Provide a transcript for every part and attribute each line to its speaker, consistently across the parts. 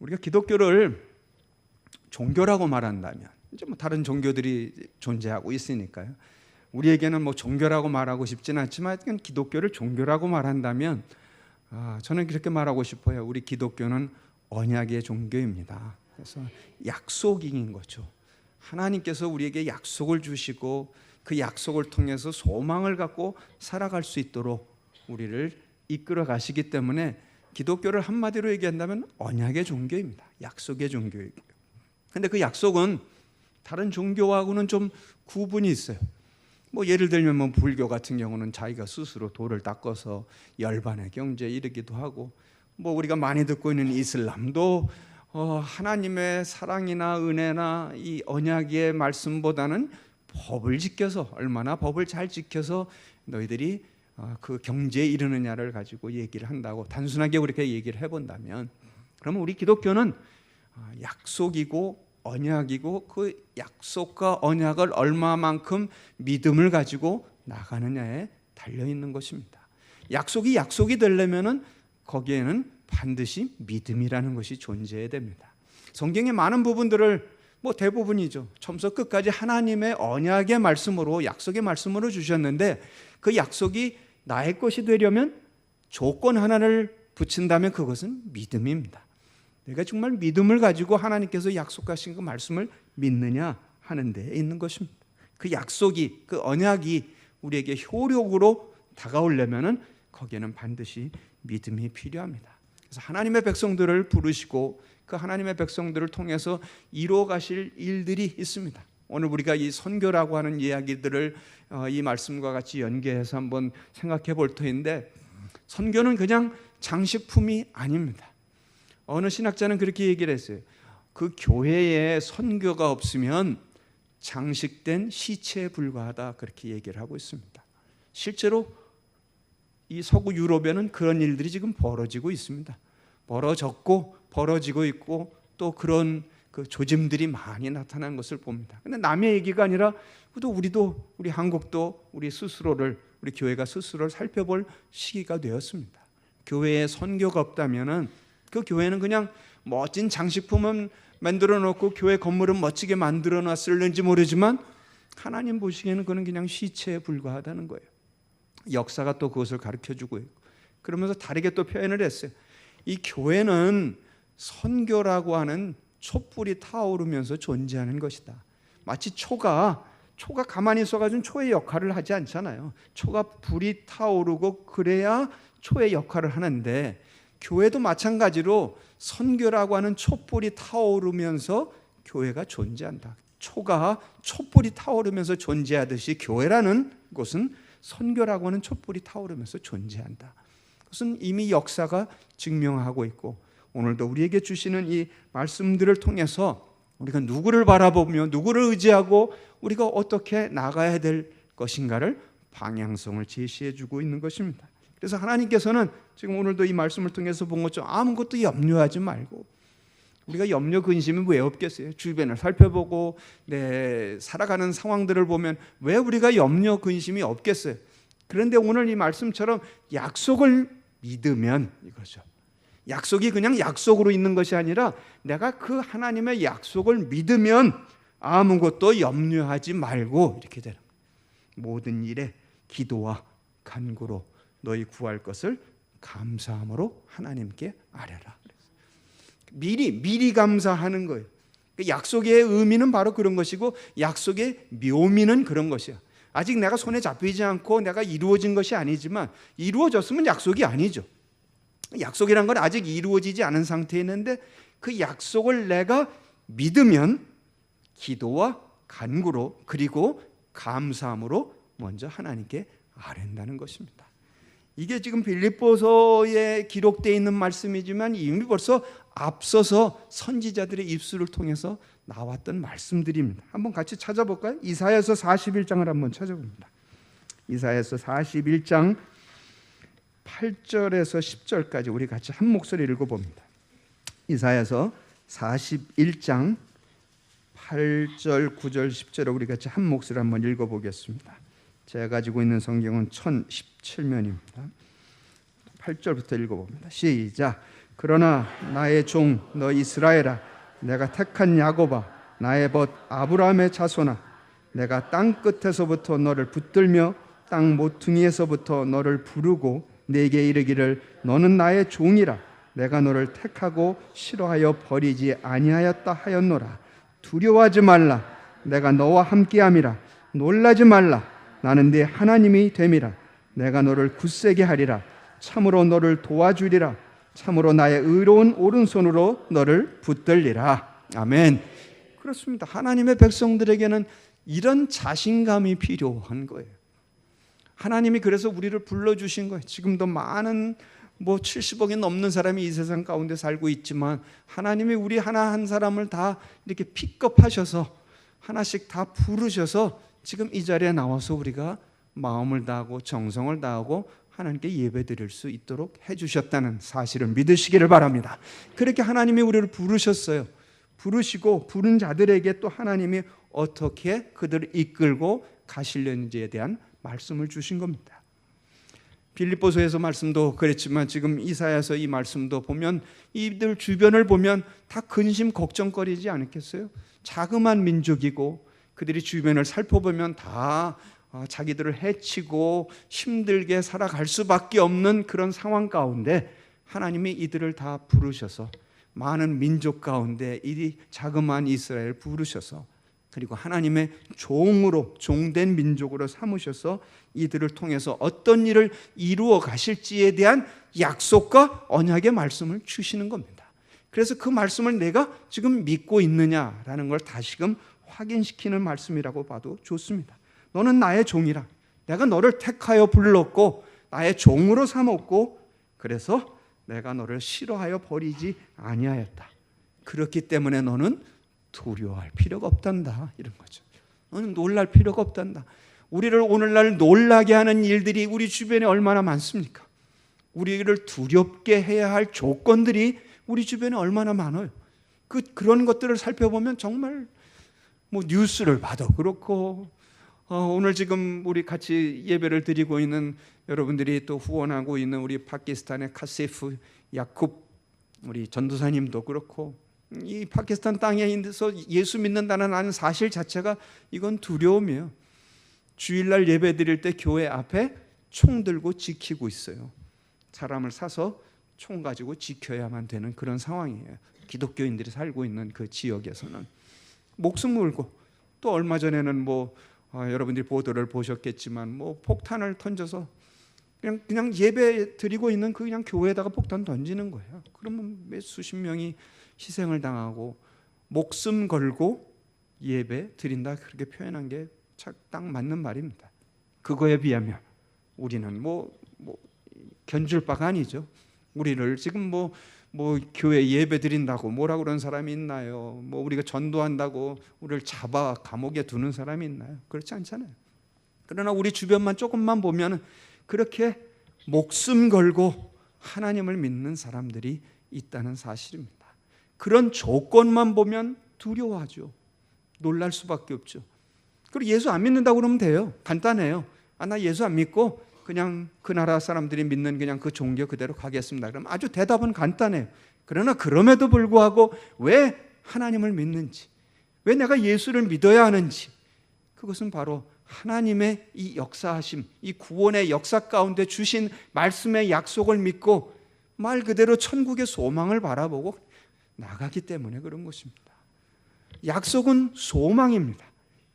Speaker 1: 우리가 기독교를 종교라고 말한다면, 이제 뭐 다른 종교들이 존재하고 있으니까요. 우리에게는 뭐 종교라고 말하고 싶지는 않지만 기독교를 종교라고 말한다면 저는 그렇게 말하고 싶어요. 우리 기독교는 언약의 종교입니다. 그래서 약속인 거죠. 하나님께서 우리에게 약속을 주시고 그 약속을 통해서 소망을 갖고 살아갈 수 있도록 우리를 이끌어 가시기 때문에 기독교를 한마디로 얘기한다면 언약의 종교입니다. 약속의 종교이고요. 근데 그 약속은 다른 종교하고는 좀 구분이 있어요. 뭐 예를 들면 뭐 불교 같은 경우는 자기가 스스로 돌을 닦아서 열반의 경지에 이르기도 하고, 뭐 우리가 많이 듣고 있는 이슬람도 하나님의 사랑이나 은혜나 이 언약의 말씀보다는 법을 지켜서, 얼마나 법을 잘 지켜서 너희들이 그 경지에 이르느냐를 가지고 얘기를 한다고 단순하게 그렇게 얘기를 해본다면, 그러면 우리 기독교는 약속이고 언약이고 그 약속과 언약을 얼마만큼 믿음을 가지고 나가느냐에 달려있는 것입니다. 약속이 되려면은 거기에는 반드시 믿음이라는 것이 존재해야 됩니다. 성경의 많은 부분들을, 뭐 대부분이죠, 처음부터 끝까지 하나님의 언약의 말씀으로, 약속의 말씀으로 주셨는데 그 약속이 나의 것이 되려면 조건 하나를 붙인다면 그것은 믿음입니다. 내가 정말 믿음을 가지고 하나님께서 약속하신 그 말씀을 믿느냐 하는 데에 있는 것입니다. 그 약속이, 그 언약이 우리에게 효력으로 다가오려면 거기에는 반드시 믿음이 필요합니다. 그래서 하나님의 백성들을 부르시고 그 하나님의 백성들을 통해서 이루어 가실 일들이 있습니다. 오늘 우리가 이 선교라고 하는 이야기들을 이 말씀과 같이 연계해서 한번 생각해 볼 터인데, 선교는 그냥 장식품이 아닙니다. 어느 신학자는 그렇게 얘기를 했어요. 그 교회에 선교가 없으면 장식된 시체에 불과하다, 그렇게 얘기를 하고 있습니다. 실제로 이 서구 유럽에는 그런 일들이 지금 벌어지고 있습니다. 벌어지고 있고 또 그런 그 조짐들이 많이 나타난 것을 봅니다. 근데 남의 얘기가 아니라 우리 한국도 우리 교회가 스스로를 살펴볼 시기가 되었습니다. 교회에 선교가 없다면은 그 교회는 그냥 멋진 장식품은 만들어 놓고 교회 건물은 멋지게 만들어 놨을는지 모르지만 하나님 보시기에는 그는 그냥 시체에 불과하다는 거예요. 역사가 또 그것을 가르쳐주고 있고, 그러면서 다르게 또 표현을 했어요. 이 교회는 선교라고 하는 촛불이 타오르면서 존재하는 것이다. 마치 초가 가만히 있어가지고 초의 역할을 하지 않잖아요. 초가 불이 타오르고 그래야 초의 역할을 하는데, 교회도 마찬가지로 선교라고 하는 촛불이 타오르면서 교회가 존재한다. 촛불이 타오르면서 존재하듯이 교회라는 곳은 선교라고 하는 촛불이 타오르면서 존재한다. 그것은 이미 역사가 증명하고 있고, 오늘도 우리에게 주시는 이 말씀들을 통해서 우리가 누구를 바라보며 누구를 의지하고 우리가 어떻게 나가야 될 것인가를 방향성을 제시해 주고 있는 것입니다. 그래서 하나님께서는 지금 오늘도 이 말씀을 통해서 본 것처럼 아무것도 염려하지 말고, 우리가 염려 근심이 왜 없겠어요? 주변을 살펴보고 내 살아가는 상황들을 보면 왜 우리가 염려 근심이 없겠어요? 그런데 오늘 이 말씀처럼 약속을 믿으면 이거죠. 약속이 그냥 약속으로 있는 것이 아니라 내가 그 하나님의 약속을 믿으면 아무것도 염려하지 말고 이렇게 되는 거예요. 모든 일에 기도와 간구로 너희 구할 것을 감사함으로 하나님께 아뢰라. 미리 감사하는 거예요. 약속의 의미는 바로 그런 것이고, 약속의 묘미는 그런 것이야. 아직 내가 손에 잡히지 않고 내가 이루어진 것이 아니지만, 이루어졌으면 약속이 아니죠. 약속이란 건 아직 이루어지지 않은 상태에 있는데 그 약속을 내가 믿으면 기도와 간구로 그리고 감사함으로 먼저 하나님께 아뢰는다는 것입니다. 이게 지금 빌립보서에 기록되어 있는 말씀이지만 이미 벌써 앞서서 선지자들의 입술을 통해서 나왔던 말씀들입니다. 한번 같이 찾아볼까요? 이사야서 41장을 한번 찾아봅니다. 이사야서 41장 8절에서 10절까지 우리 같이 한 목소리 읽어봅니다. 이사야서 41장 8절, 9절, 10절을 우리 같이 한 목소리 한번 읽어보겠습니다. 제가 가지고 있는 성경은 1017면입니다. 8절부터 읽어봅니다. 시작. 그러나 나의 종 너 이스라엘아, 내가 택한 야곱아, 나의 벗 아브라함의 자손아, 내가 땅 끝에서부터 너를 붙들며 땅 모퉁이에서부터 너를 부르고 내게 이르기를 너는 나의 종이라. 내가 너를 택하고 싫어하여 버리지 아니하였다 하였노라. 두려워하지 말라. 내가 너와 함께함이라. 놀라지 말라. 나는 네 하나님이 됨이라. 내가 너를 굳세게 하리라. 참으로 너를 도와주리라. 참으로 나의 의로운 오른손으로 너를 붙들리라. 아멘. 그렇습니다. 하나님의 백성들에게는 이런 자신감이 필요한 거예요. 하나님이 그래서 우리를 불러주신 거예요. 지금도 많은 70억이 넘는 사람이 이 세상 가운데 살고 있지만 하나님이 우리 하나 한 사람을 다 이렇게 픽업하셔서 하나씩 다 부르셔서 지금 이 자리에 나와서 우리가 마음을 다하고 정성을 다하고 하나님께 예배드릴 수 있도록 해주셨다는 사실을 믿으시기를 바랍니다. 그렇게 하나님이 우리를 부르셨어요. 부르시고 부른 자들에게 또 하나님이 어떻게 그들을 이끌고 가시려는지에 대한 말씀을 주신 겁니다. 빌립보서에서 말씀도 그랬지만 지금 이사야서 이 말씀도 보면 이들 주변을 보면 다 근심 걱정거리지 않겠어요? 자그마한 민족이고 그들이 주변을 살펴보면 다 자기들을 해치고 힘들게 살아갈 수밖에 없는 그런 상황 가운데 하나님이 이들을 다 부르셔서 많은 민족 가운데 이 자그마한 이스라엘을 부르셔서 그리고 하나님의 종으로 종된 민족으로 삼으셔서 이들을 통해서 어떤 일을 이루어 가실지에 대한 약속과 언약의 말씀을 주시는 겁니다. 그래서 그 말씀을 내가 지금 믿고 있느냐라는 걸 다시금 확인시키는 말씀이라고 봐도 좋습니다. 너는 나의 종이라. 내가 너를 택하여 불렀고 나의 종으로 삼았고 그래서 내가 너를 싫어하여 버리지 아니하였다. 그렇기 때문에 너는 두려워할 필요가 없단다. 이런 거죠. 너는 놀랄 필요가 없단다. 우리를 오늘날 놀라게 하는 일들이 우리 주변에 얼마나 많습니까? 우리를 두렵게 해야 할 조건들이 우리 주변에 얼마나 많아요. 그런 것들을 살펴보면 정말 뉴스를 봐도 그렇고 오늘 지금 우리 같이 예배를 드리고 있는 여러분들이 또 후원하고 있는 우리 파키스탄의 카세프 야쿱 우리 전도사님도 그렇고 이 파키스탄 땅에 있어서 예수 믿는다는 아는 사실 자체가 이건 두려움이에요. 주일날 예배 드릴 때 교회 앞에 총 들고 지키고 있어요. 사람을 사서 총 가지고 지켜야만 되는 그런 상황이에요. 기독교인들이 살고 있는 그 지역에서는 목숨 걸고 또 얼마 전에는 여러분들이 보도를 보셨겠지만 폭탄을 던져서 그냥 예배 드리고 있는 그냥 교회에다가 폭탄 던지는 거예요. 그러면 몇 수십 명이 희생을 당하고 목숨 걸고 예배 드린다 그렇게 표현한 게 딱 맞는 말입니다. 그거에 비하면 우리는 견줄 바가 아니죠. 우리를 지금 교회 예배 드린다고 뭐라고 그런 사람이 있나요? 우리가 전도한다고 우리를 잡아 감옥에 두는 사람이 있나요? 그렇지 않잖아요. 그러나 우리 주변만 조금만 보면 그렇게 목숨 걸고 하나님을 믿는 사람들이 있다는 사실입니다. 그런 조건만 보면 두려워하죠. 놀랄 수밖에 없죠. 그리고 예수 안 믿는다고 그러면 돼요. 간단해요. 나 예수 안 믿고 그냥 그 나라 사람들이 믿는 그냥 그 종교 그대로 가겠습니다. 그럼 아주 대답은 간단해요. 그러나 그럼에도 불구하고 왜 하나님을 믿는지, 왜 내가 예수를 믿어야 하는지, 그것은 바로 하나님의 이 역사하심, 이 구원의 역사 가운데 주신 말씀의 약속을 믿고 말 그대로 천국의 소망을 바라보고 나가기 때문에 그런 것입니다. 약속은 소망입니다.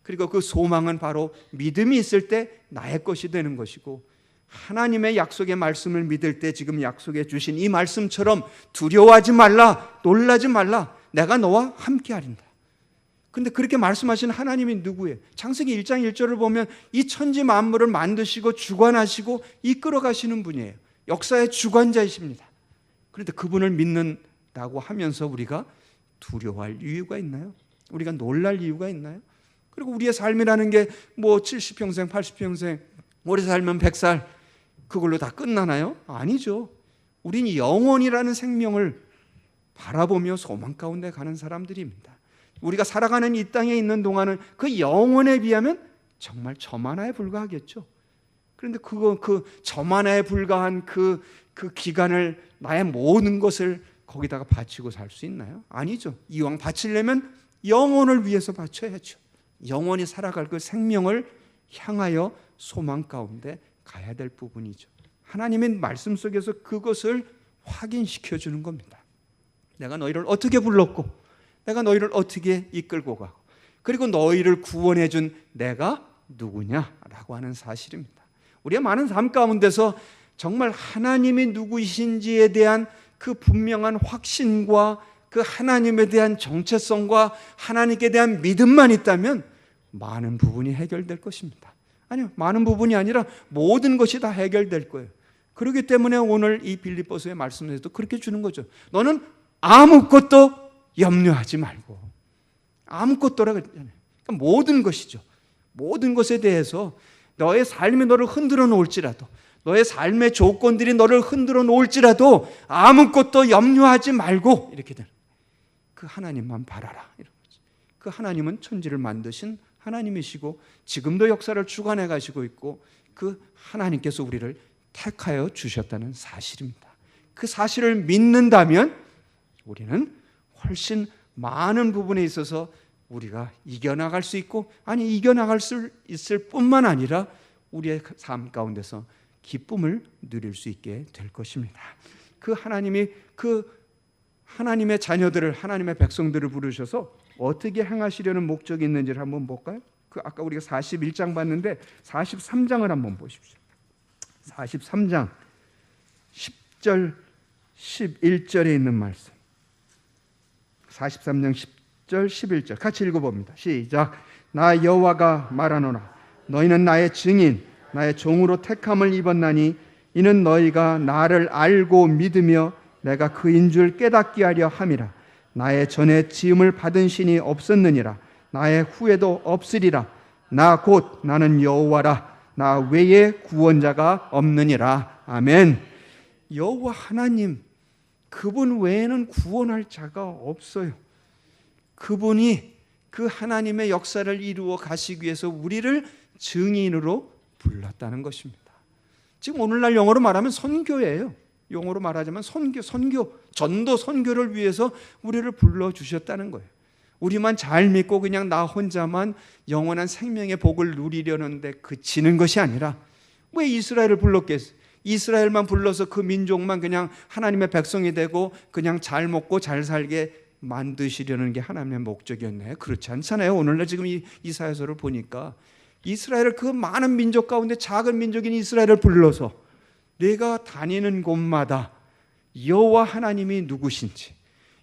Speaker 1: 그리고 그 소망은 바로 믿음이 있을 때 나의 것이 되는 것이고 하나님의 약속의 말씀을 믿을 때 지금 약속해 주신 이 말씀처럼 두려워하지 말라, 놀라지 말라, 내가 너와 함께 하린다. 그런데 그렇게 말씀하신 하나님이 누구예요? 창세기 1장 1절을 보면 이 천지 만물을 만드시고 주관하시고 이끌어 가시는 분이에요. 역사의 주관자이십니다. 그런데 그분을 믿는다고 하면서 우리가 두려워할 이유가 있나요? 우리가 놀랄 이유가 있나요? 그리고 우리의 삶이라는 게 70평생, 80평생, 오래 살면 100살 그걸로 다 끝나나요? 아니죠. 우린 영원이라는 생명을 바라보며 소망 가운데 가는 사람들입니다. 우리가 살아가는 이 땅에 있는 동안은 그 영원에 비하면 정말 점 하나에 불과하겠죠. 그런데 그 점 하나에 불과한 그 기간을 나의 모든 것을 거기다가 바치고 살 수 있나요? 아니죠. 이왕 바치려면 영혼을 위해서 바쳐야죠. 영원히 살아갈 그 생명을 향하여 소망 가운데 가야 될 부분이죠. 하나님의 말씀 속에서 그것을 확인시켜 주는 겁니다. 내가 너희를 어떻게 불렀고 내가 너희를 어떻게 이끌고 가고 그리고 너희를 구원해 준 내가 누구냐라고 하는 사실입니다. 우리의 많은 삶 가운데서 정말 하나님이 누구이신지에 대한 그 분명한 확신과 그 하나님에 대한 정체성과 하나님께 대한 믿음만 있다면 많은 부분이 해결될 것입니다. 아니요, 많은 부분이 아니라 모든 것이 다 해결될 거예요. 그렇기 때문에 오늘 이 빌립보서의 말씀에서도 그렇게 주는 거죠. 너는 아무것도 염려하지 말고, 아무것도라고 했잖아요. 그러니까 모든 것이죠. 모든 것에 대해서 너의 삶이 너를 흔들어 놓을지라도, 너의 삶의 조건들이 너를 흔들어 놓을지라도 아무것도 염려하지 말고 이렇게 되는, 그 하나님만 바라라 이런 거죠. 그 하나님은 천지를 만드신 하나님이시고 지금도 역사를 주관해 가시고 있고 그 하나님께서 우리를 택하여 주셨다는 사실입니다. 그 사실을 믿는다면 우리는 훨씬 많은 부분에 있어서 우리가 이겨나갈 수 있고, 아니 이겨나갈 수 있을 뿐만 아니라 우리의 삶 가운데서 기쁨을 누릴 수 있게 될 것입니다. 그 하나님이 그 하나님의 자녀들을, 하나님의 백성들을 부르셔서 어떻게 행하시려는 목적이 있는지를 한번 볼까요? 그 아까 우리가 41장 봤는데 43장을 한번 보십시오. 43장 10절 11절에 있는 말씀. 43장 10절 11절 같이 읽어봅니다. 시작. 나 여호와가 말하노라. 너희는 나의 증인, 나의 종으로 택함을 입었나니 이는 너희가 나를 알고 믿으며 내가 그인 줄 깨닫게 하려 함이라. 나의 전에 지음을 받은 신이 없었느니라. 나의 후에도 없으리라. 나 곧 나는 여호와라. 나 외에 구원자가 없느니라. 아멘. 여호와 하나님, 그분 외에는 구원할 자가 없어요. 그분이 그 하나님의 역사를 이루어 가시기 위해서 우리를 증인으로 불렀다는 것입니다. 지금 오늘날 영어로 말하면 선교예요. 용어로 말하자면 선교, 전도 선교를 위해서 우리를 불러주셨다는 거예요. 우리만 잘 믿고 그냥 나 혼자만 영원한 생명의 복을 누리려는데 그치는 것이 아니라, 왜 이스라엘을 불렀겠어요? 이스라엘만 불러서 그 민족만 그냥 하나님의 백성이 되고 그냥 잘 먹고 잘 살게 만드시려는 게 하나님의 목적이었나요? 그렇지 않잖아요. 오늘날 지금 이 이사야서를 보니까 이스라엘을, 그 많은 민족 가운데 작은 민족인 이스라엘을 불러서 내가 다니는 곳마다 여호와 하나님이 누구신지,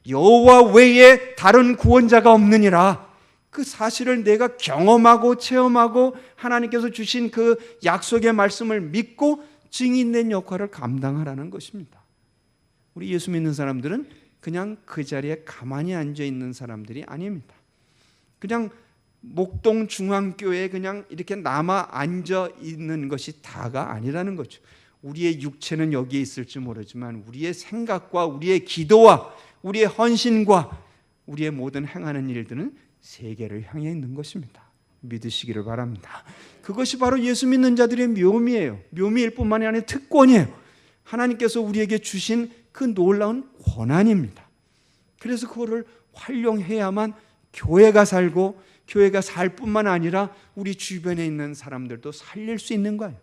Speaker 1: 여호와 외에 다른 구원자가 없느니라, 그 사실을 내가 경험하고 체험하고 하나님께서 주신 그 약속의 말씀을 믿고 증인된 역할을 감당하라는 것입니다. 우리 예수 믿는 사람들은 그냥 그 자리에 가만히 앉아 있는 사람들이 아닙니다. 그냥 목동 중앙교회에 그냥 이렇게 남아 앉아 있는 것이 다가 아니라는 거죠. 우리의 육체는 여기에 있을지 모르지만 우리의 생각과 우리의 기도와 우리의 헌신과 우리의 모든 행하는 일들은 세계를 향해 있는 것입니다. 믿으시기를 바랍니다. 그것이 바로 예수 믿는 자들의 묘미예요. 묘미일 뿐만이 아니라 특권이에요. 하나님께서 우리에게 주신 그 놀라운 권한입니다. 그래서 그거를 활용해야만 교회가 살고, 교회가 살 뿐만 아니라 우리 주변에 있는 사람들도 살릴 수 있는 거예요.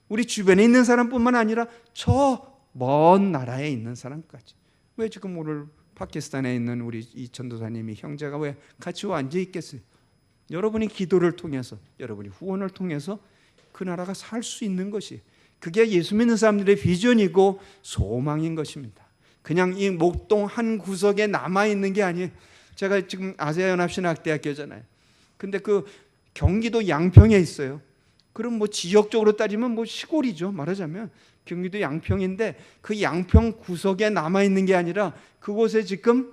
Speaker 1: 우리 주변에 있는 사람뿐만 아니라 저 먼 나라에 있는 사람까지. 왜 지금 오늘 파키스탄에 있는 우리 이 전도사님이, 형제가 왜 같이 와 앉아 있겠어요? 여러분이 기도를 통해서, 여러분이 후원을 통해서 그 나라가 살 수 있는 것이, 그게 예수 믿는 사람들의 비전이고 소망인 것입니다. 그냥 이 목동 한 구석에 남아있는 게 아니에요. 제가 지금 아세아연합신학대학교잖아요. 근데 그 경기도 양평에 있어요. 그럼 뭐 지역적으로 따지면 뭐 시골이죠. 말하자면 경기도 양평인데 그 양평 구석에 남아있는 게 아니라 그곳에 지금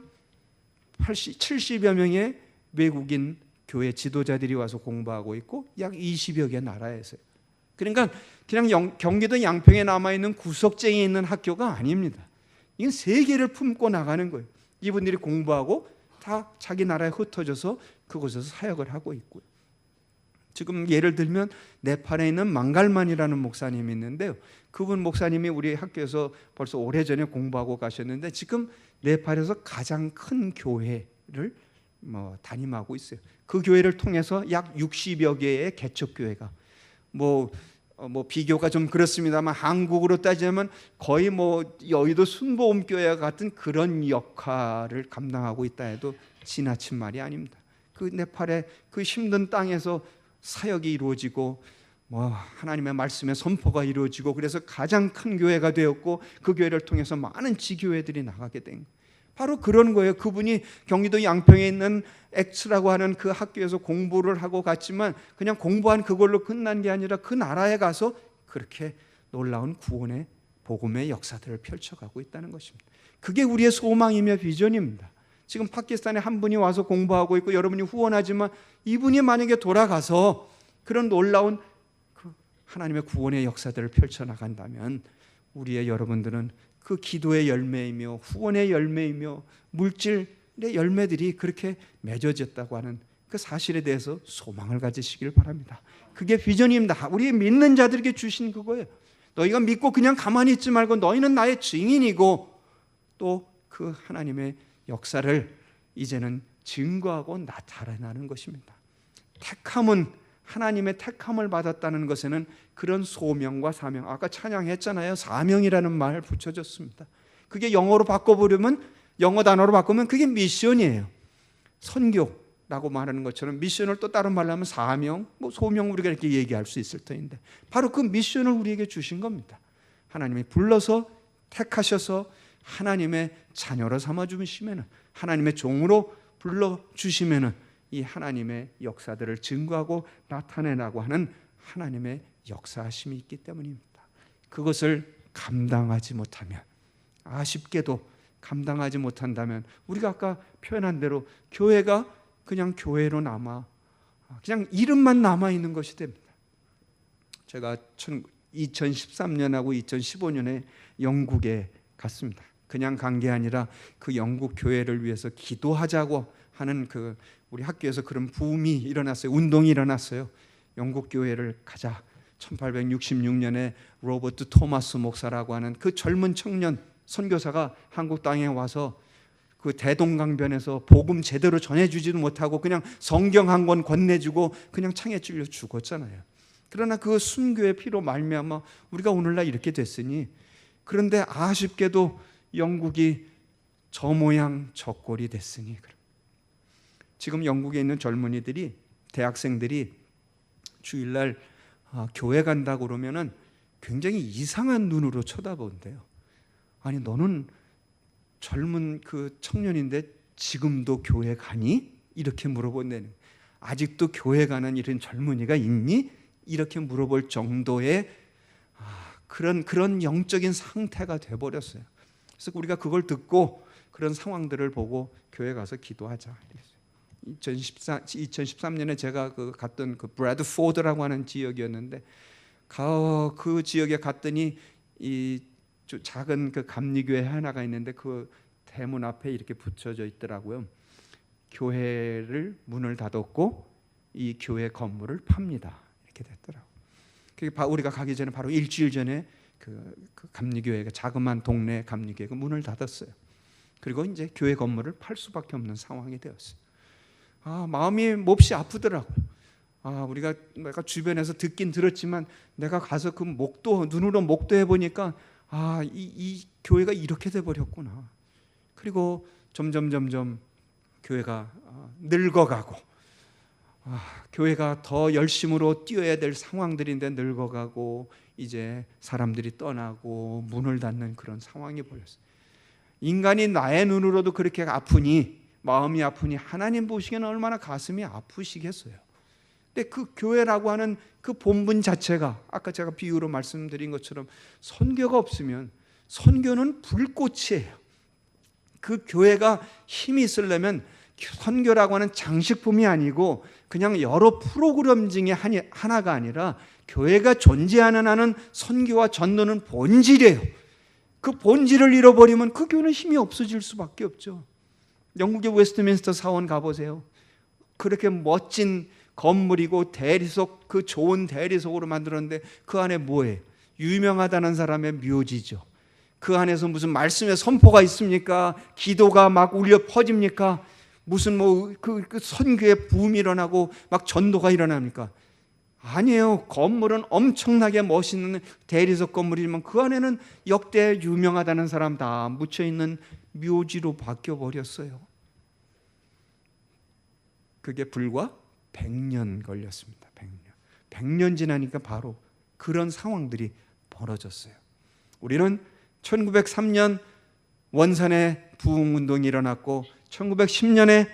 Speaker 1: 70여 명의 외국인 교회 지도자들이 와서 공부하고 있고 약 20여 개 나라에서요. 그러니까 그냥 경기도 양평에 남아있는 구석쟁이에 있는 학교가 아닙니다. 이건 세계를 품고 나가는 거예요. 이분들이 공부하고 다 자기 나라에 흩어져서 그곳에서 사역을 하고 있고요. 지금 예를 들면 네팔에 있는 망갈만이라는 목사님이 있는데요. 그분 목사님이 우리 학교에서 벌써 오래전에 공부하고 가셨는데 지금 네팔에서 가장 큰 교회를 담임하고 있어요. 그 교회를 통해서 약 60여 개의 개척교회가 비교가 좀 그렇습니다만 한국으로 따지면 거의 여의도 순복음교회 같은 그런 역할을 감당하고 있다 해도 지나친 말이 아닙니다. 그 네팔의 그 힘든 땅에서 사역이 이루어지고 하나님의 말씀의 선포가 이루어지고 그래서 가장 큰 교회가 되었고 그 교회를 통해서 많은 지교회들이 나가게 된 거예요. 바로 그런 거예요. 그분이 경기도 양평에 있는 엑스라고 하는 그 학교에서 공부를 하고 갔지만 그냥 공부한 그걸로 끝난 게 아니라 그 나라에 가서 그렇게 놀라운 구원의 복음의 역사들을 펼쳐가고 있다는 것입니다. 그게 우리의 소망이며 비전입니다. 지금 파키스탄에 한 분이 와서 공부하고 있고 여러분이 후원하지만 이분이 만약에 돌아가서 그런 놀라운 하나님의 구원의 역사들을 펼쳐나간다면 우리의 여러분들은 그 기도의 열매이며 후원의 열매이며 물질의 열매들이 그렇게 맺어졌다고 하는 그 사실에 대해서 소망을 가지시길 바랍니다. 그게 비전입니다. 우리 믿는 자들에게 주신 그거예요. 너희가 믿고 그냥 가만히 있지 말고 너희는 나의 증인이고 또 그 하나님의 역사를 이제는 증거하고 나타내는 것입니다. 택함은 하나님의 택함을 받았다는 것에는 그런 소명과 사명, 아까 찬양했잖아요. 사명이라는 말 붙여졌습니다. 그게 영어로 바꿔보려면 영어 단어로 바꾸면 그게 미션이에요. 선교라고 말하는 것처럼 미션을 또 다른 말로 하면 사명, 소명 우리가 이렇게 얘기할 수 있을 터인데 바로 그 미션을 우리에게 주신 겁니다. 하나님이 불러서 택하셔서 하나님의 자녀로 삼아주시면 하나님의 종으로 불러주시면 이 하나님의 역사들을 증거하고 나타내라고 하는 하나님의 역사하심이 있기 때문입니다. 그것을 감당하지 못하면 아쉽게도 감당하지 못한다면 우리가 아까 표현한 대로 교회가 그냥 교회로 남아 그냥 이름만 남아있는 것이 됩니다. 제가 2013년하고 2015년에 영국에 갔습니다. 그냥 간 게 아니라 그 영국 교회를 위해서 기도하자고 하는 우리 학교에서 그런 붐이 일어났어요. 운동이 일어났어요. 영국 교회를 가자. 1866년에 로버트 토마스 목사라고 하는 그 젊은 청년 선교사가 한국 땅에 와서 그 대동강변에서 복음 제대로 전해주지도 못하고 그냥 성경 한 권 건네주고 그냥 창에 찔려 죽었잖아요. 그러나 그 순교의 피로 말미암아 우리가 오늘날 이렇게 됐으니 그런데 아쉽게도 영국이 저 모양 저 꼴이 됐으니 지금 영국에 있는 젊은이들이 대학생들이 주일날 교회 간다고 그러면은 굉장히 이상한 눈으로 쳐다본대요. 아니 너는 젊은 그 청년인데 지금도 교회 가니? 이렇게 물어본다는 아직도 교회 가는 이런 젊은이가 있니? 이렇게 물어볼 정도의 그런 영적인 상태가 돼버렸어요. 그래서 우리가 그걸 듣고 그런 상황들을 보고 교회 가서 기도하자. 2013년에 제가 갔던 그 브래드포드라고 하는 지역이었는데 그 지역에 갔더니 이 작은 그 감리교회 하나가 있는데 그 대문 앞에 이렇게 붙여져 있더라고요. 교회를 문을 닫았고 이 교회 건물을 팝니다. 이렇게 됐더라고요. 우리가 가기 전에 바로 일주일 전에 그 감리교회가 자그마한 동네 감리교회가 문을 닫았어요. 그리고 이제 교회 건물을 팔 수밖에 없는 상황이 되었어요. 마음이 몹시 아프더라고요. 우리가 주변에서 듣긴 들었지만 내가 가서 그 눈으로 목도해 보니까 이 교회가 이렇게 돼 버렸구나. 그리고 점점 교회가 늙어가고 교회가 더 열심으로 뛰어야 될 상황들인데 늙어가고 이제 사람들이 떠나고 문을 닫는 그런 상황이 보였어요. 인간이 나의 눈으로도 그렇게 아프니 마음이 아프니 하나님 보시기에는 얼마나 가슴이 아프시겠어요. 근데 그 교회라고 하는 그 본분 자체가 아까 제가 비유로 말씀드린 것처럼 선교가 없으면 선교는 불꽃이에요. 그 교회가 힘이 있으려면 선교라고 하는 장식품이 아니고 그냥 여러 프로그램 중에 하나가 아니라 교회가 존재하는 한은 선교와 전도는 본질이에요. 그 본질을 잃어버리면 그 교회는 힘이 없어질 수밖에 없죠. 영국의 웨스트민스터 사원 가보세요. 그렇게 멋진 건물이고 대리석, 그 좋은 대리석으로 만들었는데 그 안에 뭐예요? 유명하다는 사람의 묘지죠. 그 안에서 무슨 말씀의 선포가 있습니까? 기도가 막 울려 퍼집니까? 무슨 그 선교의 붐이 일어나고 막 전도가 일어납니까? 아니에요. 건물은 엄청나게 멋있는 대리석 건물이지만 그 안에는 역대 유명하다는 사람 다 묻혀있는 묘지로 바뀌어버렸어요. 그게 불과 100년 걸렸습니다. 100년 지나니까 바로 그런 상황들이 벌어졌어요. 우리는 1903년 원산에 부흥운동이 일어났고 1907년에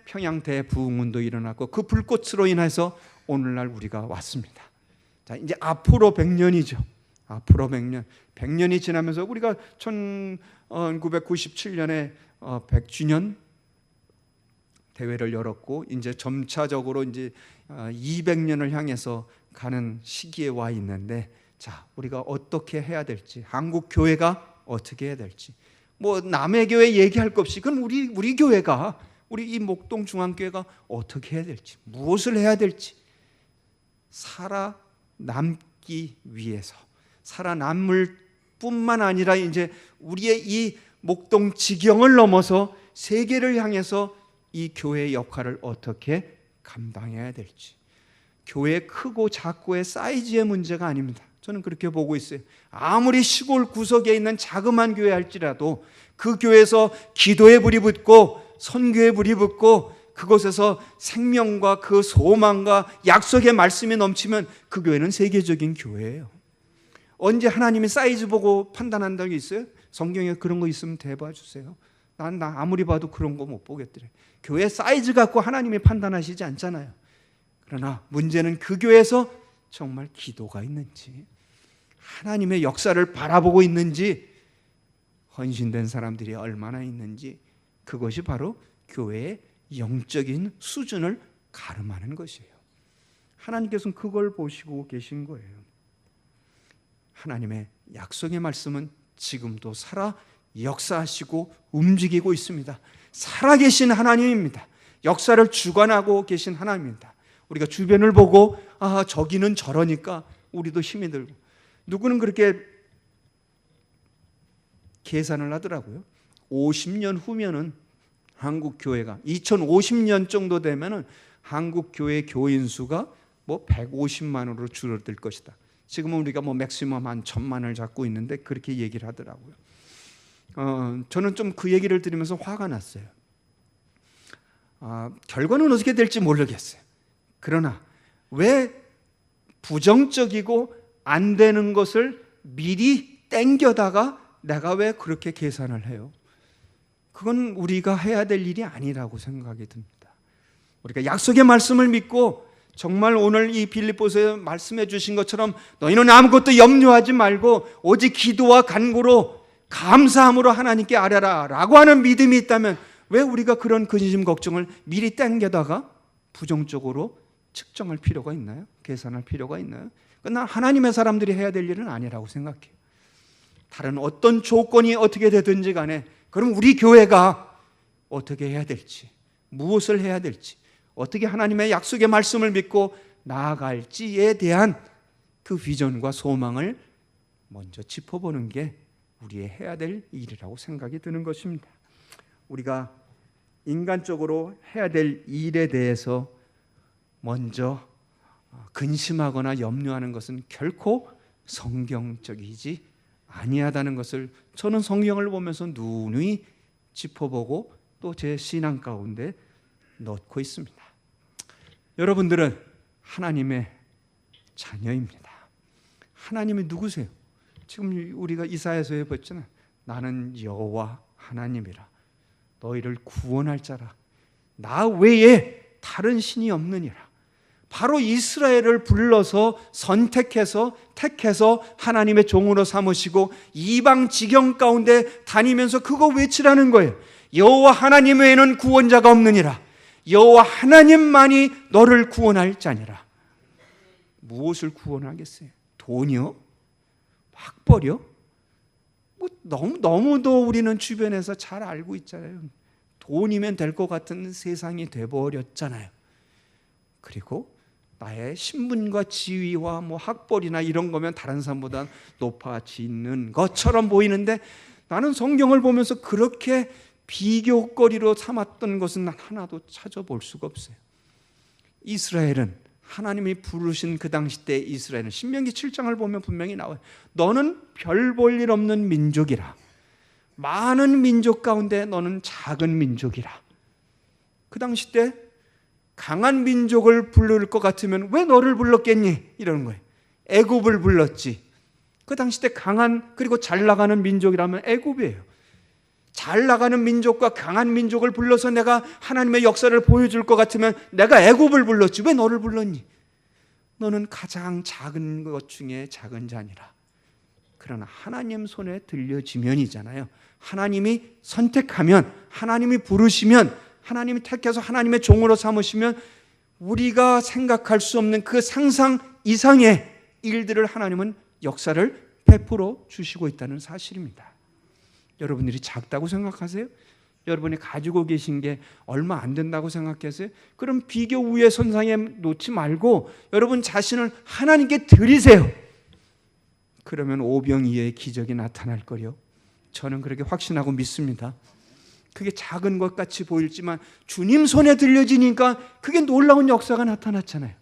Speaker 1: 평양 대부흥운동이 일어났고 그 불꽃으로 인해서 오늘날 우리가 왔습니다. 자, 이제 앞으로 100년이죠. 앞으로 100년이 지나면서 우리가 1997년에 100주년 대회를 열었고 이제 점차적으로 이제 200년을 향해서 가는 시기에 와 있는데, 자, 우리가 어떻게 해야 될지, 한국 교회가 어떻게 해야 될지, 뭐 남의 교회 얘기할 것 없이 그럼 우리 교회가, 우리 이 목동 중앙교회가 어떻게 해야 될지, 무엇을 해야 될지, 살아남기 위해서, 살아남을 뿐만 아니라 이제 우리의 이 목동 지경을 넘어서 세계를 향해서 이 교회의 역할을 어떻게 감당해야 될지. 교회 크고 작고의 사이즈의 문제가 아닙니다. 저는 그렇게 보고 있어요. 아무리 시골 구석에 있는 자그마한 교회 할지라도 그 교회에서 기도의 불이 붙고 선교의 불이 붙고 그곳에서 생명과 그 소망과 약속의 말씀이 넘치면 그 교회는 세계적인 교회예요. 언제 하나님이 사이즈 보고 판단한다는 게 있어요? 성경에 그런 거 있으면 대봐 주세요. 난 아무리 봐도 그런 거 못 보겠더래. 교회 사이즈 갖고 하나님이 판단하시지 않잖아요. 그러나 문제는 그 교회에서 정말 기도가 있는지, 하나님의 역사를 바라보고 있는지, 헌신된 사람들이 얼마나 있는지, 그것이 바로 교회의 영적인 수준을 가름하는 것이에요. 하나님께서는 그걸 보시고 계신 거예요. 하나님의 약속의 말씀은 지금도 살아 역사하시고 움직이고 있습니다. 살아계신 하나님입니다. 역사를 주관하고 계신 하나님입니다. 우리가 주변을 보고 저기는 저러니까 우리도 힘이 들고, 누구는 그렇게 계산을 하더라고요. 50년 후면은 한국 교회가 2050년 정도 되면은 한국 교회 교인 수가 뭐 150만으로 줄어들 것이다. 지금은 우리가 뭐 맥시멈 한 1000만을 잡고 있는데 그렇게 얘기를 하더라고요. 저는 좀 그 얘기를 들으면서 화가 났어요. 결과는 어떻게 될지 모르겠어요. 그러나 왜 부정적이고 안 되는 것을 미리 땡겨다가 내가 왜 그렇게 계산을 해요? 그건 우리가 해야 될 일이 아니라고 생각이 듭니다. 우리가 약속의 말씀을 믿고 정말 오늘 이 빌립보서에 말씀해 주신 것처럼 너희는 아무것도 염려하지 말고 오직 기도와 간구로 감사함으로 하나님께 아뢰라 라고 하는 믿음이 있다면 왜 우리가 그런 근심 걱정을 미리 땡겨다가 부정적으로 측정할 필요가 있나요? 계산할 필요가 있나요? 난 하나님의 사람들이 해야 될 일은 아니라고 생각해요. 다른 어떤 조건이 어떻게 되든지 간에 그럼 우리 교회가 어떻게 해야 될지, 무엇을 해야 될지, 어떻게 하나님의 약속의 말씀을 믿고 나아갈지에 대한 그 비전과 소망을 먼저 짚어보는 게 우리의 해야 될 일이라고 생각이 드는 것입니다. 우리가 인간적으로 해야 될 일에 대해서 먼저 근심하거나 염려하는 것은 결코 성경적이지 아니하다는 것을 저는 성경을 보면서 누누이 짚어보고 또 제 신앙 가운데 넣고 있습니다. 여러분들은 하나님의 자녀입니다. 하나님이 누구세요? 지금 우리가 이사야서에 봤잖아요. 나는 여호와 하나님이라. 너희를 구원할 자라. 나 외에 다른 신이 없느니라. 바로 이스라엘을 불러서 선택해서 택해서 하나님의 종으로 삼으시고 이방 지경 가운데 다니면서 그거 외치라는 거예요. 여호와 하나님 외에는 구원자가 없느니라. 여호와 하나님만이 너를 구원할 자니라. 무엇을 구원하겠어요? 돈이요? 학벌이요? 뭐 너무도 우리는 주변에서 잘 알고 있잖아요. 돈이면 될 것 같은 세상이 돼버렸잖아요. 그리고 나의 신분과 지위와 뭐 학벌이나 이런 거면 다른 사람보다 높아지는 것처럼 보이는데, 나는 성경을 보면서 그렇게 비교거리로 삼았던 것은 하나도 찾아볼 수가 없어요. 이스라엘은, 하나님이 부르신 그 당시 때 이스라엘은, 신명기 7장을 보면 분명히 나와요. 너는 별 볼 일 없는 민족이라. 많은 민족 가운데 너는 작은 민족이라. 그 당시 때 강한 민족을 부를 것 같으면 왜 너를 불렀겠니? 이러는 거예요. 애굽을 불렀지. 그 당시 때 강한, 그리고 잘 나가는 민족이라면 애굽이에요. 잘 나가는 민족과 강한 민족을 불러서 내가 하나님의 역사를 보여줄 것 같으면 내가 애굽을 불렀지 왜 너를 불렀니? 너는 가장 작은 것 중에 작은 자니라. 그러나 하나님 손에 들려지면이잖아요. 하나님이 선택하면, 하나님이 부르시면, 하나님이 택해서 하나님의 종으로 삼으시면 우리가 생각할 수 없는 그 상상 이상의 일들을 하나님은 역사를 베풀어 주시고 있다는 사실입니다. 여러분들이 작다고 생각하세요? 여러분이 가지고 계신 게 얼마 안 된다고 생각하세요? 그럼 비교 우의 선상에 놓지 말고 여러분 자신을 하나님께 드리세요. 그러면 오병이어의 기적이 나타날 거요. 저는 그렇게 확신하고 믿습니다. 그게 작은 것 같이 보일지만 주님 손에 들려지니까 그게 놀라운 역사가 나타났잖아요.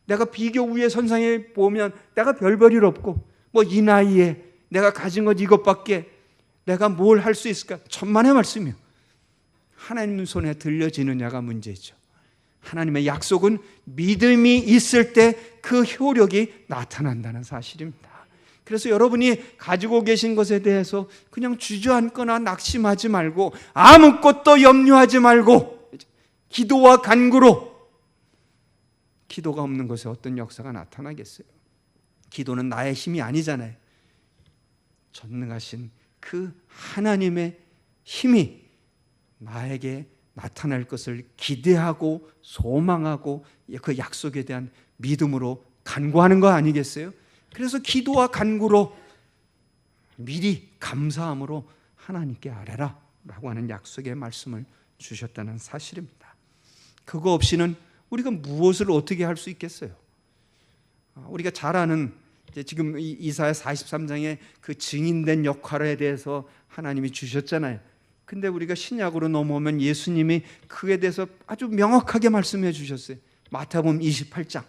Speaker 1: 내가 비교 우의 선상에 보면 내가 별 볼 일 없고 뭐 이 나이에 내가 가진 것 이것밖에 내가 뭘 할 수 있을까? 천만의 말씀이요. 하나님 손에 들려지느냐가 문제죠. 하나님의 약속은 믿음이 있을 때 그 효력이 나타난다는 사실입니다. 그래서 여러분이 가지고 계신 것에 대해서 그냥 주저앉거나 낙심하지 말고 아무것도 염려하지 말고 기도와 간구로, 기도가 없는 것에 어떤 역사가 나타나겠어요? 기도는 나의 힘이 아니잖아요. 전능하신 그 하나님의 힘이 나에게 나타날 것을 기대하고 소망하고 그 약속에 대한 믿음으로 간구하는 거 아니겠어요? 그래서 기도와 간구로 미리 감사함으로 하나님께 아뢰라 라고 하는 약속의 말씀을 주셨다는 사실입니다. 그거 없이는 우리가 무엇을 어떻게 할 수 있겠어요? 우리가 잘 아는 지금 이사야 43장의 그 증인된 역할에 대해서 하나님이 주셨잖아요. 근데 우리가 신약으로 넘어오면 예수님이 그에 대해서 아주 명확하게 말씀해 주셨어요. 마태복음 28장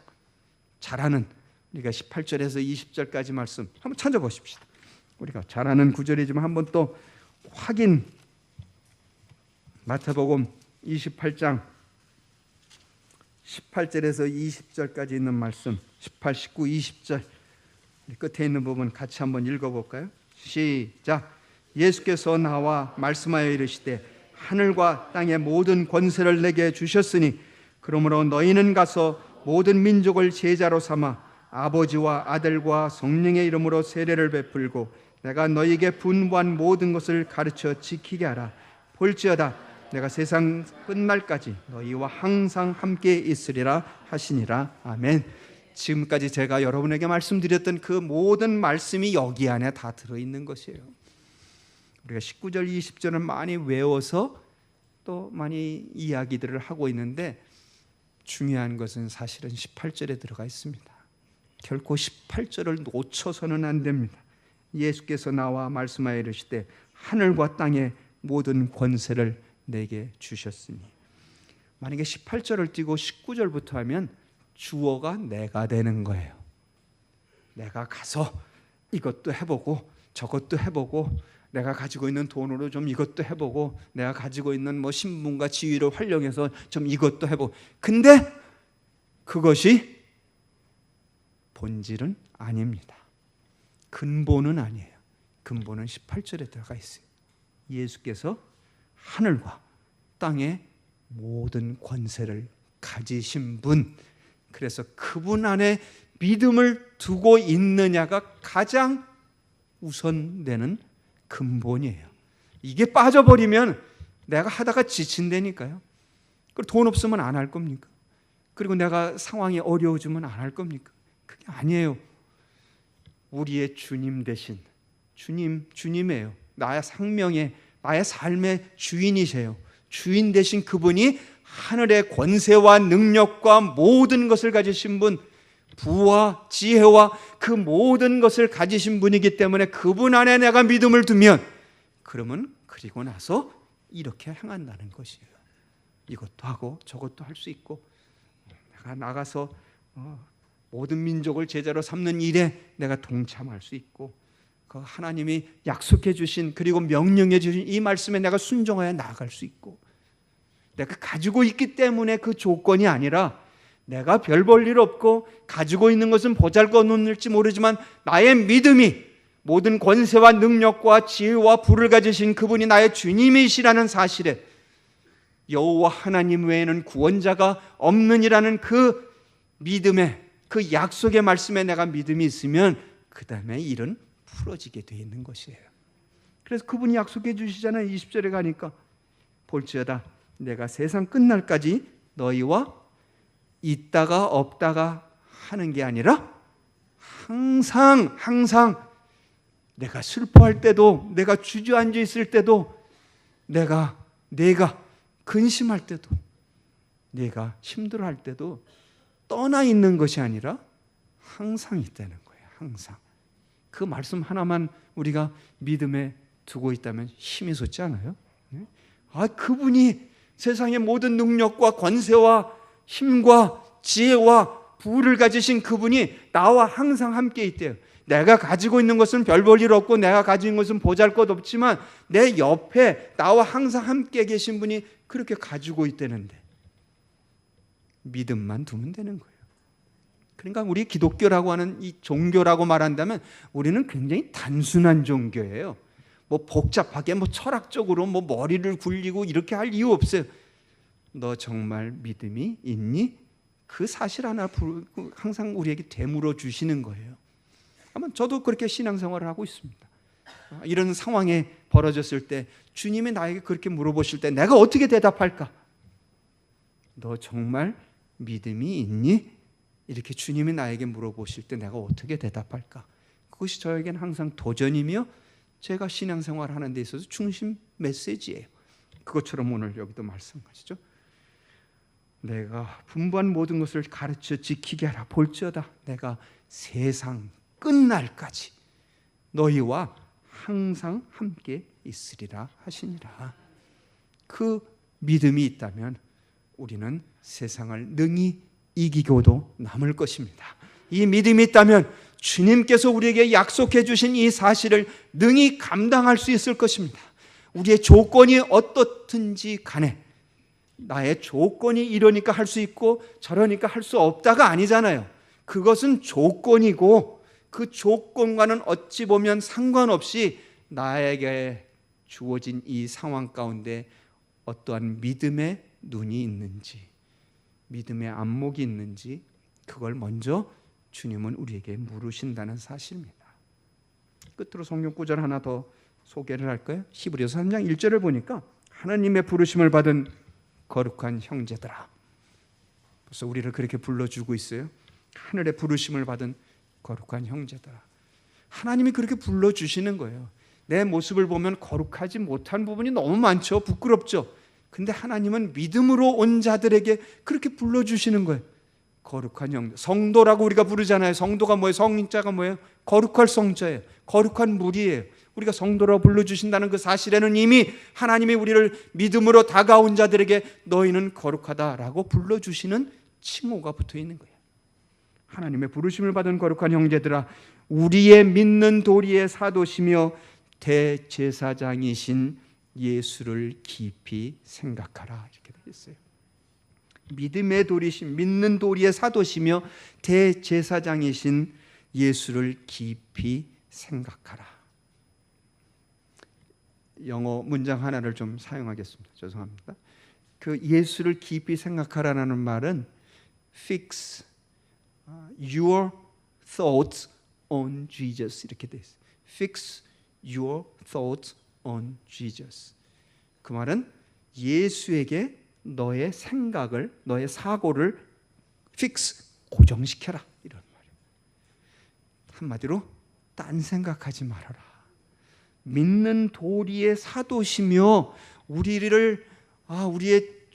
Speaker 1: 잘 아는, 우리가 18절에서 20절까지 말씀 한번 찾아보십시다. 우리가 잘 아는 구절이지만 한번 또 확인. 마태복음 28장 18절에서 20절까지 있는 말씀, 18, 19, 20절 끝에 있는 부분 같이 한번 읽어볼까요? 시작. 예수께서 나와 말씀하여 이르시되 하늘과 땅의 모든 권세를 내게 주셨으니 그러므로 너희는 가서 모든 민족을 제자로 삼아 아버지와 아들과 성령의 이름으로 세례를 베풀고 내가 너희에게 분부한 모든 것을 가르쳐 지키게 하라. 볼지어다 내가 세상 끝날까지 너희와 항상 함께 있으리라 하시니라. 아멘. 지금까지 제가 여러분에게 말씀드렸던 그 모든 말씀이 여기 안에 다 들어있는 것이에요. 우리가 19절 20절은 많이 외워서 또 많이 이야기들을 하고 있는데 중요한 것은 사실은 18절에 들어가 있습니다. 결코 18절을 놓쳐서는 안 됩니다. 예수께서 나와 말씀하여 이르시되 하늘과 땅의 모든 권세를 내게 주셨으니. 만약에 18절을 띄고 19절부터 하면 주어가 내가 되는 거예요. 내가 가서 이것도 해보고 저것도 해보고 내가 가지고 있는 돈으로 좀 이것도 해보고 내가 가지고 있는 뭐 신분과 지위를 활용해서 좀 이것도 해보고. 근데 그것이 본질은 아닙니다. 근본은 아니에요. 근본은 18절에 들어가 있어요. 예수께서 하늘과 땅의 모든 권세를 가지신 분, 그래서 그분 안에 믿음을 두고 있느냐가 가장 우선되는 근본이에요. 이게 빠져버리면 내가 하다가 지친다니까요. 그리고 돈 없으면 안 할 겁니까? 그리고 내가 상황이 어려워지면 안 할 겁니까? 그게 아니에요. 우리의 주님 대신 주님이에요. 나의 생명의, 나의 삶의 주인이세요. 주인 대신 그분이 하늘의 권세와 능력과 모든 것을 가지신 분, 부와 지혜와 그 모든 것을 가지신 분이기 때문에 그분 안에 내가 믿음을 두면, 그러면 그리고 나서 이렇게 행한다는 것이에요. 이것도 하고 저것도 할 수 있고, 내가 나가서 모든 민족을 제자로 삼는 일에 내가 동참할 수 있고, 그 하나님이 약속해 주신 그리고 명령해 주신 이 말씀에 내가 순종하여 나아갈 수 있고, 내가 가지고 있기 때문에 그 조건이 아니라 내가 별 볼 일 없고 가지고 있는 것은 보잘것없을지 모르지만 나의 믿음이 모든 권세와 능력과 지혜와 부를 가지신 그분이 나의 주님이시라는 사실에, 여호와 하나님 외에는 구원자가 없느니라는 그 믿음에, 그 약속의 말씀에 내가 믿음이 있으면 그 다음에 일은 풀어지게 되어 있는 것이에요. 그래서 그분이 약속해 주시잖아요. 20절에 가니까 볼지어다 내가 세상 끝날까지 너희와 있다가 없다가 하는 게 아니라 항상 내가 슬퍼할 때도, 내가 주저앉아 있을 때도, 내가 근심할 때도, 내가 힘들어할 때도 떠나 있는 것이 아니라 항상 있다는 거예요. 항상. 그 말씀 하나만 우리가 믿음에 두고 있다면 힘이 솟지 않아요? 그분이 세상의 모든 능력과 권세와 힘과 지혜와 부를 가지신 그분이 나와 항상 함께 있대요. 내가 가지고 있는 것은 별 볼 일 없고 내가 가지고 있는 것은 보잘것 없지만 내 옆에 나와 항상 함께 계신 분이 그렇게 가지고 있다는데 믿음만 두면 되는 거예요. 그러니까 우리 기독교라고 하는 이 종교라고 말한다면 우리는 굉장히 단순한 종교예요. 뭐 복잡하게 철학적으로 머리를 굴리고 이렇게 할 이유 없어요. 너 정말 믿음이 있니? 그 사실 하나 항상 우리에게 되물어 주시는 거예요. 아마 저도 그렇게 신앙생활을 하고 있습니다. 이런 상황에 벌어졌을 때 주님이 나에게 그렇게 물어보실 때 내가 어떻게 대답할까? 너 정말 믿음이 있니? 이렇게 주님이 나에게 물어보실 때 내가 어떻게 대답할까? 그것이 저에게는 항상 도전이며 제가 신앙생활 하는 데 있어서 중심 메시지예요. 그것처럼 오늘 여기도 말씀하시죠. 내가 분부한 모든 것을 가르쳐 지키게 하라. 볼지어다 내가 세상 끝날까지 너희와 항상 함께 있으리라 하시니라. 그 믿음이 있다면 우리는 세상을 능히 이기고도 남을 것입니다. 이 믿음이 있다면 주님께서 우리에게 약속해 주신 이 사실을 능히 감당할 수 있을 것입니다. 우리의 조건이 어떻든지 간에 나의 조건이 이러니까 할 수 있고 저러니까 할 수 없다가 아니잖아요. 그것은 조건이고 그 조건과는 어찌 보면 상관없이 나에게 주어진 이 상황 가운데 어떠한 믿음의 눈이 있는지, 믿음의 안목이 있는지 그걸 먼저 주님은 우리에게 물으신다는 사실입니다. 끝으로 성경 구절 하나 더 소개를 할까요? 히브리서 3장 1절을 보니까 하나님의 부르심을 받은 거룩한 형제들아. 벌써 우리를 그렇게 불러주고 있어요. 하늘의 부르심을 받은 거룩한 형제들아. 하나님이 그렇게 불러주시는 거예요. 내 모습을 보면 거룩하지 못한 부분이 너무 많죠. 부끄럽죠. 근데 하나님은 믿음으로 온 자들에게 그렇게 불러주시는 거예요. 거룩한 형제. 성도라고 우리가 부르잖아요. 성도가 뭐예요? 성자가 뭐예요? 거룩할 성자예요. 거룩한 무리예요. 우리가 성도라고 불러주신다는 그 사실에는 이미 하나님이 우리를 믿음으로 다가온 자들에게 너희는 거룩하다라고 불러주시는 칭호가 붙어 있는 거예요. 하나님의 부르심을 받은 거룩한 형제들아, 우리의 믿는 도리의 사도시며 대제사장이신 예수를 깊이 생각하라. 이렇게 되어 있어요. 믿음의 도리신, 믿는 도리의 사도시며 대제사장이신 예수를 깊이 생각하라. 영어 문장 하나를 좀 사용하겠습니다. 죄송합니다. 그 예수를 깊이 생각하라는 말은 fix your thoughts on Jesus 이렇게 돼 있어요. Fix your thoughts on Jesus. 그 말은 예수에게 너의 생각을, 너의 사고를 fix, 고정시켜라 이런 말이에요. 한마디로 딴 생각하지 말아라. 믿는 도리의 사도시며 우리의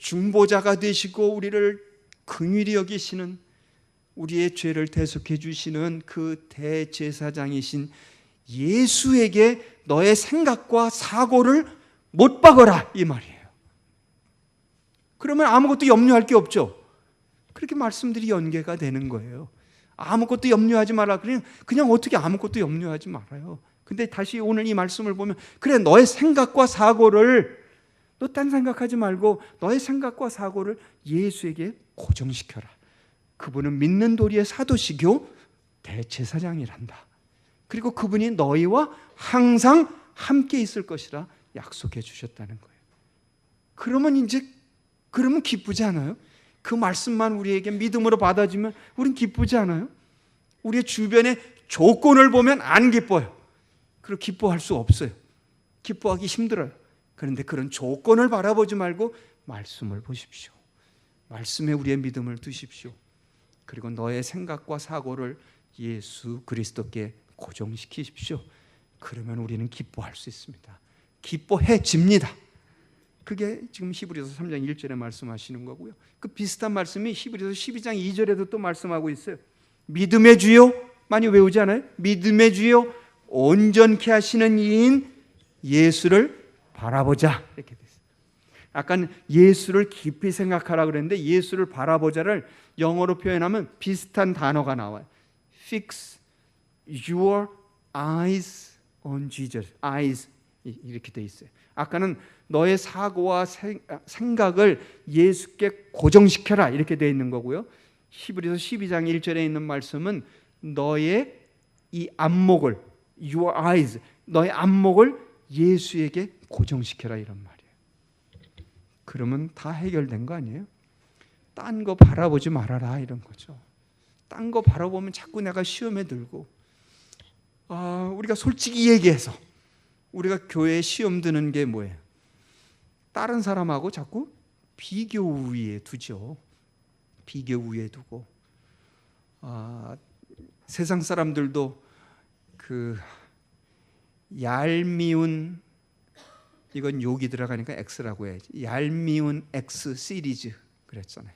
Speaker 1: 중보자가 되시고 우리를 긍휼히 여기시는, 우리의 죄를 대속해 주시는 그 대제사장이신 예수에게 너의 생각과 사고를 못 박아라, 이 말이에요. 그러면 아무것도 염려할 게 없죠. 그렇게 말씀들이 연계가 되는 거예요. 아무것도 염려하지 마라. 그냥 어떻게 아무것도 염려하지 말아요. 근데 다시 오늘 이 말씀을 보면, 그래, 너의 생각과 사고를, 너 딴 생각하지 말고 너의 생각과 사고를 예수에게 고정시켜라. 그분은 믿는 도리의 사도시교 대제사장이란다. 그리고 그분이 너희와 항상 함께 있을 것이라 약속해 주셨다는 거예요. 그러면 기쁘지 않아요? 그 말씀만 우리에게 믿음으로 받아주면 우린 기쁘지 않아요? 우리의 주변의 조건을 보면 안 기뻐요. 그리고 기뻐할 수 없어요. 기뻐하기 힘들어요. 그런데 그런 조건을 바라보지 말고 말씀을 보십시오. 말씀에 우리의 믿음을 두십시오. 그리고 너의 생각과 사고를 예수 그리스도께 고정시키십시오. 그러면 우리는 기뻐할 수 있습니다. 기뻐해집니다. 그게 지금 히브리서 3장 1절에 말씀하시는 거고요. 그 비슷한 말씀이 히브리서 12장 2절에도 또 말씀하고 있어요. 믿음의 주요, 많이 외우지 않아요? 믿음의 주요 온전케 하시는 이인 예수를 바라보자, 이렇게 됐어요. 아까 예수를 깊이 생각하라 그랬는데 예수를 바라보자를 영어로 표현하면 비슷한 단어가 나와요. Fix your eyes on Jesus. eyes 이렇게 돼 있어요. 아까는 너의 사고와 생각을 예수께 고정시켜라, 이렇게 돼 있는 거고요. 히브리서 12장 1절에 있는 말씀은 너의 이 안목을, your eyes, 너의 안목을 예수에게 고정시켜라, 이런 말이에요. 그러면 다 해결된 거 아니에요? 딴 거 바라보지 말아라, 이런 거죠. 딴 거 바라보면 자꾸 내가 시험에 들고, 우리가 솔직히 얘기해서 우리가 교회에 시험 드는 게 뭐예요? 다른 사람하고 자꾸 비교 우위에 두죠. 비교 우위에 두고, 세상 사람들도 그 얄미운, 이건 욕이 들어가니까 X라고 해야지, 얄미운 X 시리즈 그랬잖아요.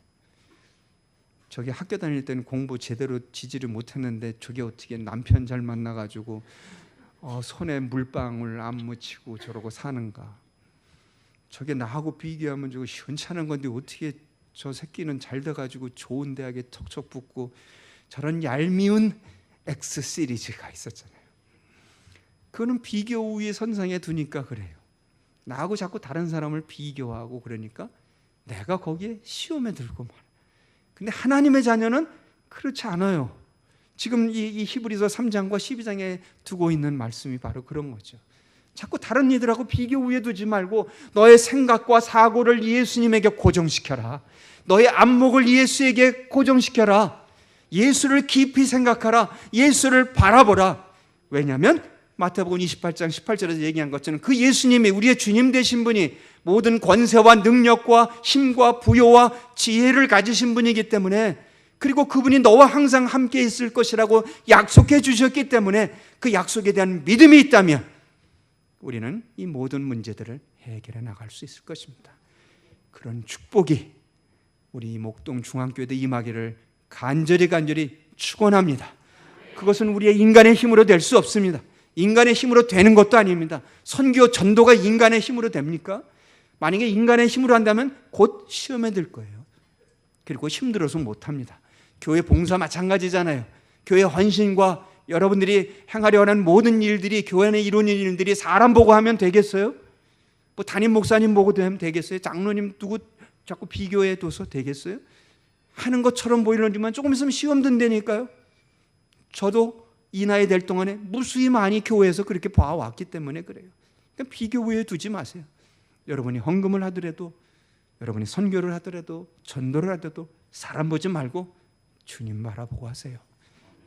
Speaker 1: 저기 학교 다닐 때는 공부 제대로 지지를 못했는데 저게 어떻게 남편 잘 만나가지고 손에 물방울 안 묻히고 저러고 사는가. 저게 나하고 비교하면 저거 시원찮은 건데 어떻게 저 새끼는 잘 돼가지고 좋은 대학에 척척 붙고, 저런 얄미운 X 시리즈가 있었잖아요. 그거는 비교 우위의 선상에 두니까 그래요. 나하고 자꾸 다른 사람을 비교하고 그러니까 내가 거기에 시험에 들고 말이에요. 근데 하나님의 자녀는 그렇지 않아요. 지금 이 히브리서 3장과 12장에 두고 있는 말씀이 바로 그런 거죠. 자꾸 다른 이들하고 비교 우위에 두지 말고 너의 생각과 사고를 예수님에게 고정시켜라. 너의 안목을 예수에게 고정시켜라. 예수를 깊이 생각하라. 예수를 바라보라. 왜냐하면 마태복음 28장 18절에서 얘기한 것처럼 그 예수님이, 우리의 주님 되신 분이 모든 권세와 능력과 힘과 부요와 지혜를 가지신 분이기 때문에, 그리고 그분이 너와 항상 함께 있을 것이라고 약속해 주셨기 때문에 그 약속에 대한 믿음이 있다면 우리는 이 모든 문제들을 해결해 나갈 수 있을 것입니다. 그런 축복이 우리 목동 중앙교회도 임하기를 간절히 축원합니다. 그것은 우리의 인간의 힘으로 될 수 없습니다. 인간의 힘으로 되는 것도 아닙니다. 선교 전도가 인간의 힘으로 됩니까? 만약에 인간의 힘으로 한다면 곧 시험에 들 거예요. 그리고 힘들어서 못합니다. 교회 봉사 마찬가지잖아요. 교회 헌신과 여러분들이 행하려 하는 모든 일들이, 교회 안에 이루어지는 일들이 사람 보고 하면 되겠어요? 뭐 담임 목사님 보고 하면 되겠어요? 장로님 누구 자꾸 비교해 둬서 되겠어요? 하는 것처럼 보이려지만 조금 있으면 시험 든다니까요. 저도 이 나이 될 동안에 무수히 많이 교회에서 그렇게 봐왔기 때문에 그래요. 그러니까 비교 우위에 두지 마세요. 여러분이 헌금을 하더라도, 여러분이 선교를 하더라도, 전도를 하더라도 사람 보지 말고 주님 바라보고 하세요.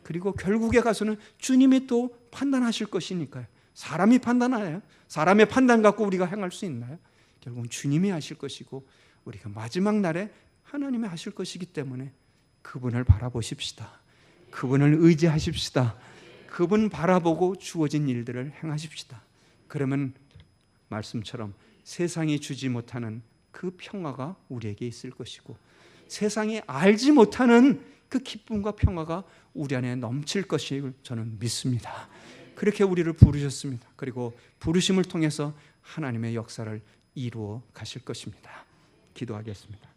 Speaker 1: 그리고 결국에 가서는 주님이 또 판단하실 것이니까요. 사람이 판단하나요? 사람의 판단 갖고 우리가 행할 수 있나요? 결국은 주님이 하실 것이고 우리가 마지막 날에 하나님이 하실 것이기 때문에 그분을 바라보십시다. 그분을 의지하십시다. 그분 바라보고 주어진 일들을 행하십시다. 그러면 말씀처럼 세상이 주지 못하는 그 평화가 우리에게 있을 것이고, 세상이 알지 못하는 그 기쁨과 평화가 우리 안에 넘칠 것을 저는 믿습니다. 그렇게 우리를 부르셨습니다. 그리고 부르심을 통해서 하나님의 역사를 이루어 가실 것입니다. 기도하겠습니다.